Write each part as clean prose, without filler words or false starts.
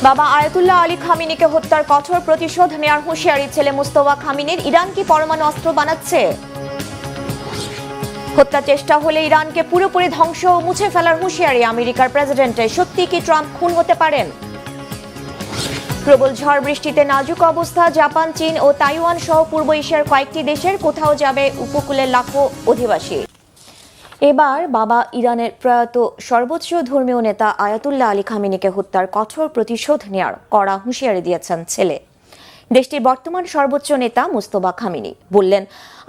বাবা Ayatollah Ali খামিনিকে হত্যার কঠোর প্রতিশোধ নেয়ার হুঁশিয়ারি ছেলে মুস্তফা খামিনির। ইরান কি পরমাণু অস্ত্র বানাচ্ছে? হত্যা চেষ্টা হলে ইরানকে পুরোপুরি ধ্বংস ও মুছে ফেলার হুঁশিয়ারি আমেরিকার প্রেসিডেন্টের। সত্যি কি ট্রাম্প খুন হতে পারেন? প্রবল ঝড় বৃষ্টিতে নাজুক অবস্থা জাপান, চীন ও তাইওয়ান সহ পূর্ব এশিয়ার কয়েকটি দেশের। কোথাও যাবে উপকূলের লাখো অধিবাসী। এবার বাবা ইরানের প্রয়াত সর্বোচ্চ ধর্মীয় নেতা আয়াতুল্লাহ আলী খামিনিকে হত্যার কঠোর প্রতিশোধ নেয়ার কড়া হুঁশিয়ারি দিয়েছেন ছেলে। দেশটির বর্তমান সর্বোচ্চ নেতা মুস্তফা খামিনি বললেন,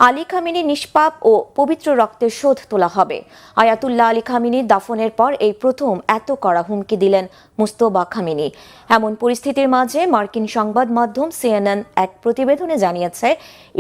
আলী খামিনি নিষ্পাপ ও পবিত্র রক্তের শোধ তোলা হবে। আয়াতুল্লাহ আলী খামিনির দাফনের পর এই প্রথম এত কড়া হুমকি দিলেন মুস্তফা খামিনি। এমন পরিস্থিতির মাঝে মার্কিন সংবাদ মাধ্যম সিএনএন এক প্রতিবেদনে জানিয়েছে,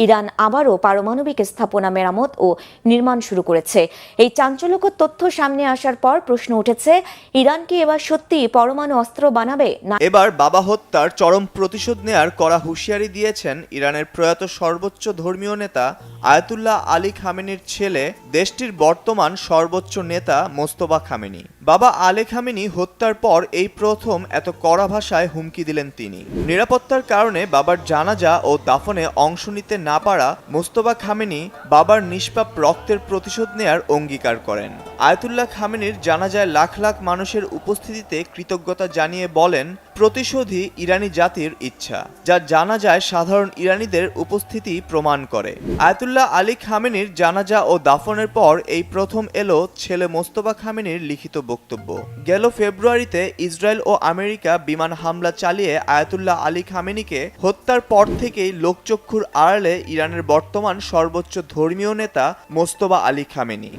ইরান আবারও পারমাণবিক স্থাপনা মেরামত ও নির্মাণ শুরু করেছে। এই চাঞ্চল্যকর তথ্য সামনে আসার পর প্রশ্ন উঠেছে, ইরান কি এবার সত্যি পরমাণু অস্ত্র বানাবে না? এবার বাবা হত্যার চরম প্রতিশোধ নেয়ার কড়া হুঁশিয়ারি দিয়েছেন ইরানের প্রয়াত সর্বোচ্চ ধর্মীয় নেতা আয়াতুল্লাহ আলী খামেনির ছেলে, দেশটির বর্তমান সর্বোচ্চ নেতা মোস্তফা খামেনি। বাবা আলী খামেনি হত্যার পর এই প্রথম এত কড়া ভাষায় হুমকি দিলেন তিনি। নিরাপত্তার কারণে বাবার জানাজা ও দাফনে অংশ নিতে না পারা মোস্তফা খামেনি বাবার নিষ্পাপ রক্তের প্রতিশোধ নেয়ার অঙ্গীকার করেন। আয়াতুল্লাহ খামেনির জানাজায় লাখ লাখ মানুষের উপস্থিতিতে কৃতজ্ঞতা জানিয়ে বলেন, প্রতিশোধই ইরানি জাতির ইচ্ছা, যা জানাজায় সাধারণ ইরানিদের উপস্থিতি প্রমাণ করে। আয়াতুল্লাহ আলী খামেনির জানাজা ও দাফনের পর এই প্রথম এলো ছেলে মোস্তফা খামেনির লিখিত বক্তব্য। গেল ফেব্রুয়ারিতে ইসরায়েল ও আমেরিকা বিমান হামলা চালিয়ে আয়াতুল্লাহ আলী খামেনিকে হত্যার পর থেকেই লোকচক্ষুর আড়ালে ইরানের বর্তমান সর্বোচ্চ ধর্মীয় নেতা মোস্তফা আলী খামেনি।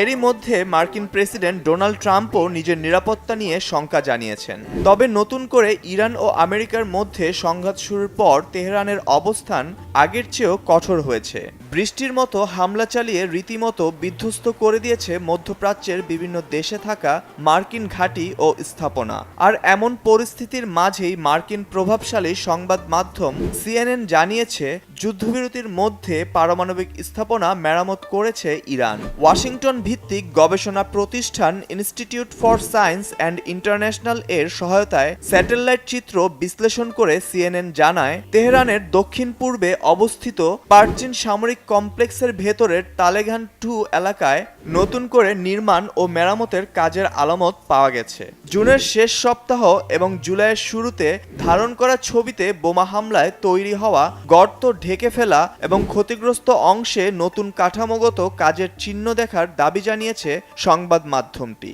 এরই মধ্যে মার্কিন প্রেসিডেন্ট ডোনাল্ড ট্রাম্পও নিজের নিরাপত্তা নিয়ে শঙ্কা জানিয়েছেন। তবে নতুন করে ইরান ও আমেরিকার মধ্যে সংঘাত শুরুর পর তেহরানের অবস্থান আগের চেয়েও কঠোর হয়েছে। বৃষ্টির মতো হামলা চালিয়ে রীতিমতো বিধ্বস্ত করে দিয়েছে মধ্যপ্রাচ্যের বিভিন্ন দেশে থাকা মার্কিন ঘাঁটি ও স্থাপনা। আর এমন পরিস্থিতির মাঝেই মার্কিন প্রভাবশালী সংবাদ মাধ্যম সিএনএন জানিয়েছে, যুদ্ধবিরতির মধ্যে পারমাণবিক স্থাপনা মেরামত করেছে ইরান। ওয়াশিংটন ভিত্তিক গবেষণা প্রতিষ্ঠান institute for science and international এর সহায়তায় স্যাটেলাইট চিত্র বিশ্লেষণ করে সিএনএন জানায়, তেহরানের দক্ষিণ পূর্বে অবস্থিত পার্চিন সামরিক কমপ্লেক্সের ভেতরের তালেগান 2 এলাকায় নতুন করে নির্মাণ ও মেরামতের কাজের আলামত পাওয়া গেছে। জুনের শেষ সপ্তাহ এবং জুলাইয়ের শুরুতে ধারণ করা ছবিতে বোমা হামলায় তৈরি হওয়া গর্ত ঢেকে ফেলা এবং ক্ষতিগ্রস্ত অংশে নতুন কাঠামোগত কাজের চিহ্ন দেখার দাবি জানিয়েছে সংবাদ মাধ্যমটি।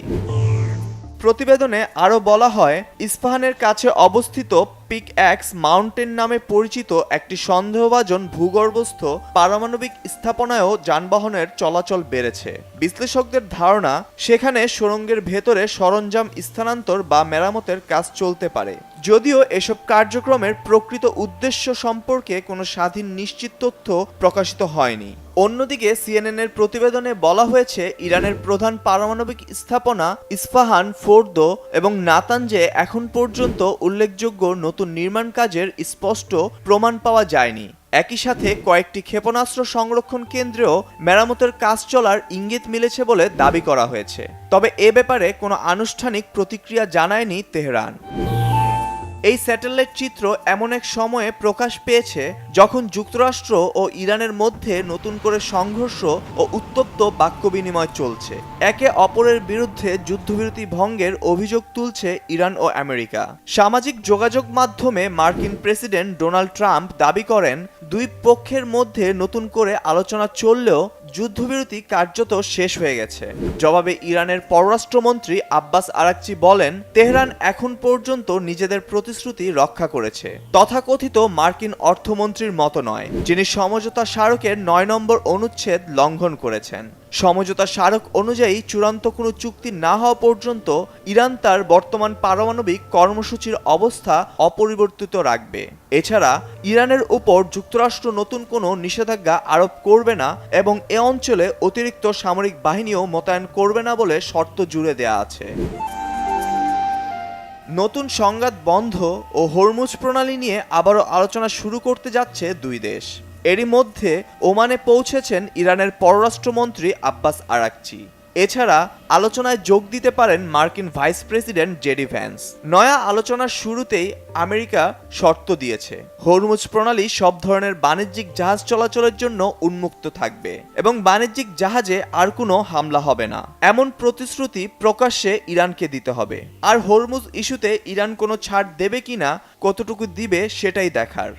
প্রতিবেদনে আরও বলা হয়, ইস্পাহানের কাছে অবস্থিত পিক এক্স মাউন্টেন নামে পরিচিত একটি সন্দেহভাজন ভূগর্ভস্থ পারমাণবিক স্থাপনায়ও যানবাহনের চলাচল বেড়েছে। বিশ্লেষকদের ধারণা, সেখানে সুড়ঙ্গের ভেতরে সরঞ্জাম স্থানান্তর বা মেরামতের কাজ চলতে পারে। যদিও এসব কার্যক্রমের প্রকৃত উদ্দেশ্য সম্পর্কে কোনো স্বাধীন নিশ্চিত তথ্য প্রকাশিত হয়নি। অন্যদিকে সিএনএনের প্রতিবেদনে বলা হয়েছে, ইরানের প্রধান পারমাণবিক স্থাপনা ইস্পাহান, ফোর্দো এবং নাতানজে এখন পর্যন্ত উল্লেখযোগ্য নতুন নির্মাণ কাজের স্পষ্ট প্রমাণ পাওয়া যায়নি। একই সাথে কয়েকটি ক্ষেপণাস্ত্র সংরক্ষণ কেন্দ্রেও মেরামতের কাজ চলার ইঙ্গিত মিলেছে বলে দাবি করা হয়েছে। তবে এ ব্যাপারে কোনো আনুষ্ঠানিক প্রতিক্রিয়া জানায়নি তেহরান। এই স্যাটেলাইট চিত্র এমন এক সময়ে প্রকাশ পেয়েছে যখন যুক্তরাষ্ট্র ও ইরানের মধ্যে নতুন করে সংঘর্ষ ও উত্তপ্ত বাক্য বিনিময় চলছে। একে অপরের বিরুদ্ধে যুদ্ধবিরতি ভঙ্গের অভিযোগ তুলছে ইরান ও আমেরিকা। সামাজিক যোগাযোগ মাধ্যমে মার্কিন প্রেসিডেন্ট ডোনাল্ড ট্রাম্প দাবি করেন, দুই পক্ষের মধ্যে নতুন করে আলোচনা চললেও যুদ্ধবিরতি কার্যত শেষ হয়ে গেছে। জবাবে ইরানের পররাষ্ট্রমন্ত্রী আব্বাস আরাকচি বলেন, তেহরান এখন পর্যন্ত নিজেদের প্রতিশ্রুতি রক্ষা করেছে। তথাকথিত মার্কিন অর্থমন্ত্রীর মতো নয়, যিনি সমঝোতা স্মারকের 9 নম্বর অনুচ্ছেদ লঙ্ঘন করেছেন। সমঝোতা স্মারক অনুযায়ী চূড়ান্ত কোনো চুক্তি না হওয়া পর্যন্ত ইরান তার বর্তমান পারমাণবিক কর্মসূচির অবস্থা অপরিবর্তিত রাখবে। এছাড়া ইরানের উপর যুক্তরাষ্ট্র নতুন কোনো নিষেধাজ্ঞা আরোপ করবে না এবং এ অঞ্চলে অতিরিক্ত সামরিক বাহিনীও মোতায়েন করবে না বলে শর্ত জুড়ে দেয়া আছে। নতুন সংঘাত বন্ধ ও হরমুজ প্রণালী নিয়ে আবারও আলোচনা শুরু করতে যাচ্ছে দুই দেশ। এরই মধ্যে ওমানে পৌঁছেছেন ইরানের পররাষ্ট্রমন্ত্রী আব্বাস আরাকচি। এছাড়া আলোচনায় যোগ দিতে পারেন মার্কিন ভাইস প্রেসিডেন্ট জেডি ভ্যান্স। নয়া আলোচনার শুরুতেই আমেরিকা শর্ত দিয়েছে, হরমুজ প্রণালী সব ধরনের বাণিজ্যিক জাহাজ চলাচলের জন্য উন্মুক্ত থাকবে এবং বাণিজ্যিক জাহাজে আর কোনো হামলা হবে না, এমন প্রতিশ্রুতি প্রকাশ্যে ইরানকে দিতে হবে। আর হরমুজ ইস্যুতে ইরান কোনো ছাড় দেবে কিনা, কতটুকু দিবে সেটাই দেখার।